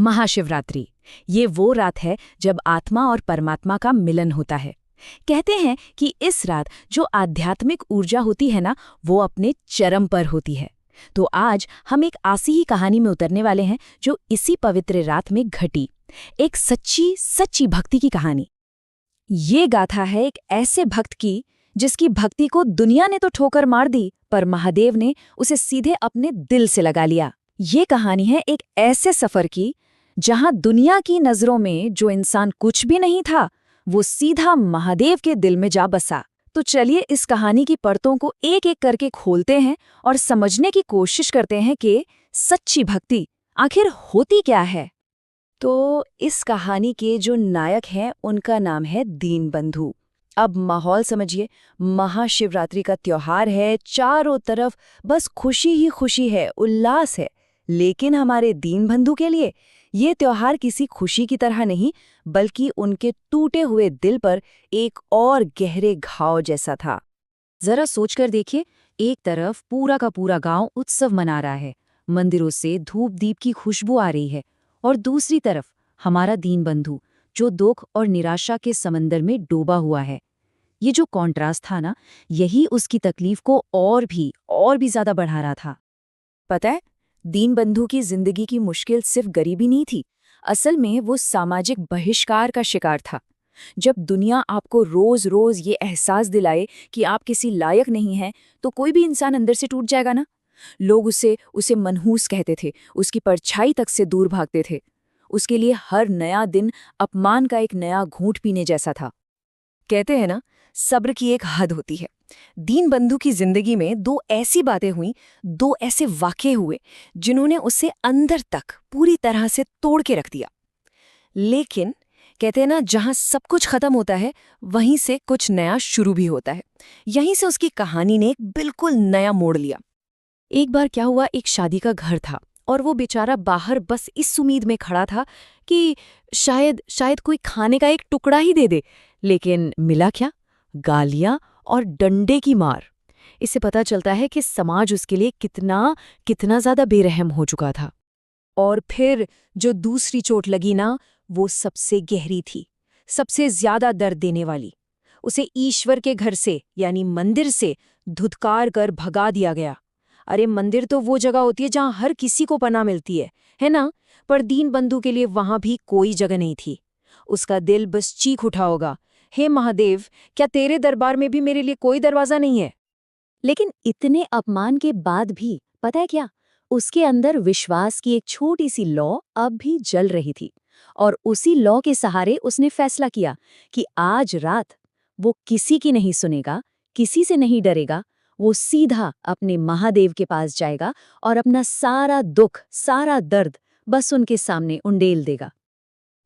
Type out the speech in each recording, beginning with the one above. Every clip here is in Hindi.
महाशिवरात्रि, ये वो रात है जब आत्मा और परमात्मा का मिलन होता है। कहते हैं कि इस रात जो आध्यात्मिक ऊर्जा होती है ना, वो अपने चरम पर होती है। तो आज हम एक ऐसी ही कहानी में उतरने वाले हैं जो इसी पवित्र रात में घटी, एक सच्ची सच्ची भक्ति की कहानी। ये गाथा है एक ऐसे भक्त की जिसकी भक्ति को दुनिया ने तो ठोकर मार दी, पर महादेव ने उसे सीधे अपने दिल से लगा लिया। ये कहानी है एक ऐसे सफर की जहां दुनिया की नजरों में जो इंसान कुछ भी नहीं था, वो सीधा महादेव के दिल में जा बसा। तो चलिए इस कहानी की परतों को एक एक करके खोलते हैं और समझने की कोशिश करते हैं कि सच्ची भक्ति आखिर होती क्या है। तो इस कहानी के जो नायक हैं उनका नाम है दीनबंधु। अब माहौल समझिए, महाशिवरात्रि का त्योहार है, चारों तरफ बस खुशी ही खुशी है, उल्लास है। लेकिन हमारे दीनबंधु के लिए ये त्योहार किसी खुशी की तरह नहीं, बल्कि उनके टूटे हुए दिल पर एक और गहरे घाव जैसा था। जरा सोचकर देखिए, एक तरफ पूरा का पूरा गांव उत्सव मना रहा है, मंदिरों से धूप दीप की खुशबू आ रही है, और दूसरी तरफ हमारा दीनबंधु जो दुख और निराशा के समंदर में डूबा हुआ है। ये जो कॉन्ट्रास्ट था ना, यही उसकी तकलीफ को और भी ज्यादा बढ़ा रहा था। पता है, दीनबंधु की जिंदगी की मुश्किल सिर्फ गरीबी नहीं थी, असल में वो सामाजिक बहिष्कार का शिकार था। जब दुनिया आपको रोज रोज ये एहसास दिलाए कि आप किसी लायक नहीं हैं, तो कोई भी इंसान अंदर से टूट जाएगा ना। लोग उसे मनहूस कहते थे, उसकी परछाई तक से दूर भागते थे। उसके लिए हर नया दिन अपमान का एक नया घूंट पीने जैसा था। कहते हैं ना, सब्र की एक हद होती है। दीनबंधु की जिंदगी में दो ऐसी बातें हुई, दो ऐसे वाक़ये हुए जिन्होंने उसे अंदर तक पूरी तरह से तोड़ के रख दिया। लेकिन कहते हैं ना, जहां सब कुछ खत्म होता है वहीं से कुछ नया शुरू भी होता है। यहीं से उसकी कहानी ने एक बिल्कुल नया मोड़ लिया। एक बार क्या हुआ, एक शादी का घर था और वो बेचारा बाहर बस इस उम्मीद में खड़ा था कि शायद कोई खाने का एक टुकड़ा ही दे दे। लेकिन मिला क्या? गालियां और डंडे की मार। इससे पता चलता है कि समाज उसके लिए कितना ज्यादा बेरहम हो चुका था। और फिर जो दूसरी चोट लगी ना, वो सबसे गहरी थी, सबसे ज्यादा दर्द देने वाली। उसे ईश्वर के घर से यानी मंदिर से धुतकार कर भगा दिया गया। अरे मंदिर तो वो जगह होती है जहां हर किसी को पनाह मिलती है ना? पर दीनबंधु के लिए वहां भी कोई जगह नहीं थी। उसका दिल बस चीख उठा होगा, हे महादेव, क्या तेरे दरबार में भी मेरे लिए कोई दरवाजा नहीं है? लेकिन इतने अपमान के बाद भी पता है क्या, उसके अंदर विश्वास की एक छोटी सी लौ अब भी जल रही थी। और उसी लौ के सहारे उसने फैसला किया कि आज रात वो किसी की नहीं सुनेगा, किसी से नहीं डरेगा। वो सीधा अपने महादेव के पास जाएगा और अपना सारा दुख, सारा दर्द बस उनके सामने उंडेल देगा।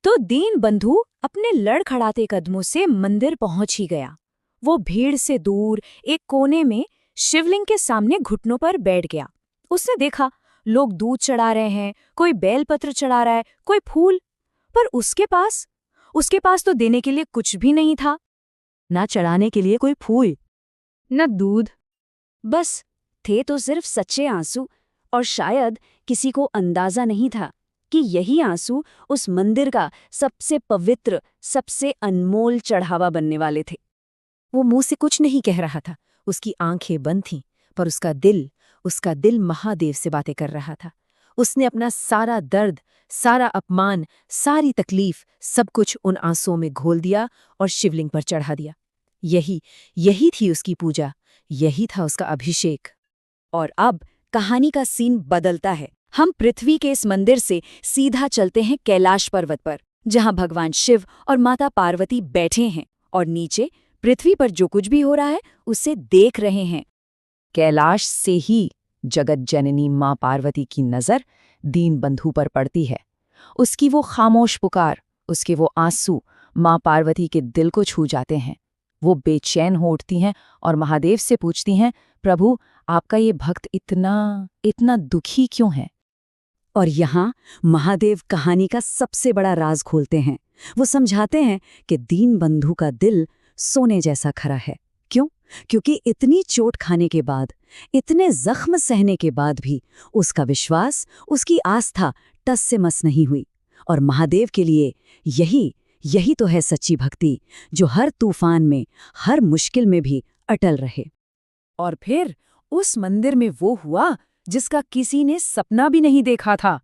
तो दीनबंधु अपने लड़खड़ाते कदमों से मंदिर पहुंच ही गया। वो भीड़ से दूर एक कोने में शिवलिंग के सामने घुटनों पर बैठ गया। उसने देखा, लोग दूध चढ़ा रहे हैं, कोई बेलपत्र चढ़ा रहा है, कोई फूल, पर उसके पास तो देने के लिए कुछ भी नहीं था। ना चढ़ाने के लिए कोई फूल, न दूध, बस थे तो सिर्फ सच्चे आंसू। और शायद किसी को अंदाजा नहीं था कि यही आंसू उस मंदिर का सबसे पवित्र, सबसे अनमोल चढ़ावा बनने वाले थे। वो मुंह से कुछ नहीं कह रहा था, उसकी आंखें बंद थीं, पर उसका दिल महादेव से बातें कर रहा था। उसने अपना सारा दर्द, सारा अपमान, सारी तकलीफ, सब कुछ उन आंसुओं में घोल दिया और शिवलिंग पर चढ़ा दिया। यही थी उसकी पूजा, यही था उसका अभिषेक। और अब कहानी का सीन बदलता है। हम पृथ्वी के इस मंदिर से सीधा चलते हैं कैलाश पर्वत पर, जहां भगवान शिव और माता पार्वती बैठे हैं और नीचे पृथ्वी पर जो कुछ भी हो रहा है उसे देख रहे हैं। कैलाश से ही जगत जननी मां पार्वती की नजर दीनबंधु पर पड़ती है। उसकी वो खामोश पुकार, उसके वो आंसू मां पार्वती के दिल को छू जाते हैं। वो बेचैन हो उठती हैं और महादेव से पूछती हैं, प्रभु, आपका ये भक्त इतना दुखी क्यों है? और यहाँ महादेव कहानी का सबसे बड़ा राज खोलते हैं। वो समझाते हैं कि दीनबंधु का दिल सोने जैसा खरा है। क्यों? क्योंकि इतनी चोट खाने के बाद, इतने जख्म सहने के बाद भी उसका विश्वास, उसकी आस्था टस से मस नहीं हुई। और महादेव के लिए यही तो है सच्ची भक्ति, जो हर तूफान में, हर मुश्किल में भी अटल रहे। और फिर उस मंदिर में वो हुआ जिसका किसी ने सपना भी नहीं देखा था।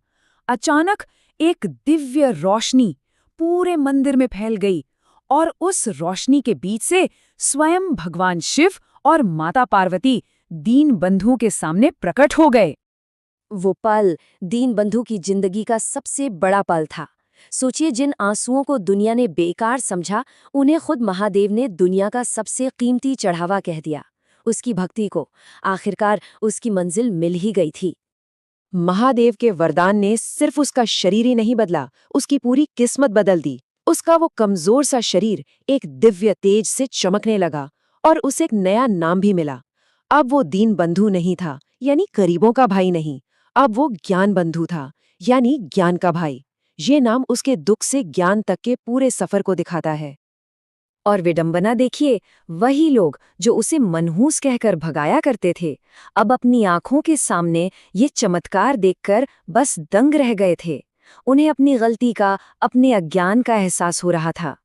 अचानक एक दिव्य रोशनी पूरे मंदिर में फैल गई और उस रोशनी के बीच से स्वयं भगवान शिव और माता पार्वती दीनबंधु के सामने प्रकट हो गए। वो पल दीनबंधु की जिंदगी का सबसे बड़ा पल था। सोचिए, जिन आंसुओं को दुनिया ने बेकार समझा, उन्हें खुद महादेव ने दुनिया का सबसे कीमती चढ़ावा कह दिया। उसकी भक्ति को आखिरकार उसकी मंजिल मिल ही गई थी। महादेव के वरदान ने सिर्फ उसका शरीर ही नहीं बदला, उसकी पूरी किस्मत बदल दी। उसका वो कमजोर सा शरीर एक दिव्य तेज से चमकने लगा और उसे एक नया नाम भी मिला। अब वो दीन बंधु नहीं था, यानी गरीबों का भाई नहीं। अब वो ज्ञान बंधु था, यानी ज्ञान का भाई। ये नाम उसके दुख से ज्ञान तक के पूरे सफर को दिखाता है। और विडंबना देखिए, वही लोग जो उसे मनहूस कहकर भगाया करते थे, अब अपनी आंखों के सामने ये चमत्कार देखकर बस दंग रह गए थे। उन्हें अपनी गलती का, अपने अज्ञान का एहसास हो रहा था।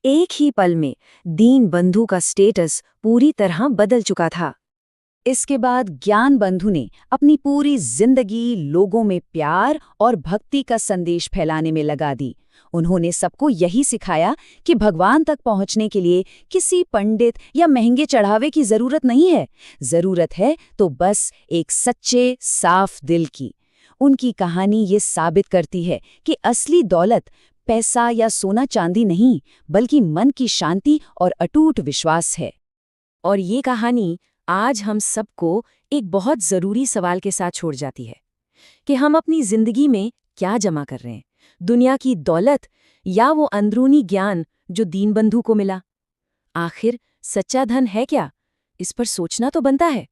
एक ही पल में दीन बंधु का स्टेटस पूरी तरह बदल चुका था। इसके बाद ज्ञान बंधु ने अपनी पूरी जिंदगी लोगों में प्यार और भक्ति का संदेश फैलाने में लगा दी। उन्होंने सबको यही सिखाया कि भगवान तक पहुंचने के लिए किसी पंडित या महंगे चढ़ावे की जरूरत नहीं है। जरूरत है तो बस एक सच्चे, साफ दिल की। उनकी कहानी ये साबित करती है कि असली दौलत पैसा या सोना चांदी नहीं, बल्कि मन की शांति और अटूट विश्वास है। और ये कहानी आज हम सबको एक बहुत जरूरी सवाल के साथ छोड़ जाती है कि हम अपनी जिंदगी में क्या जमा कर रहे हैं, दुनिया की दौलत या वो अंदरूनी ज्ञान जो दीनबंधु को मिला। आखिर सच्चा धन है क्या? इस पर सोचना तो बनता है।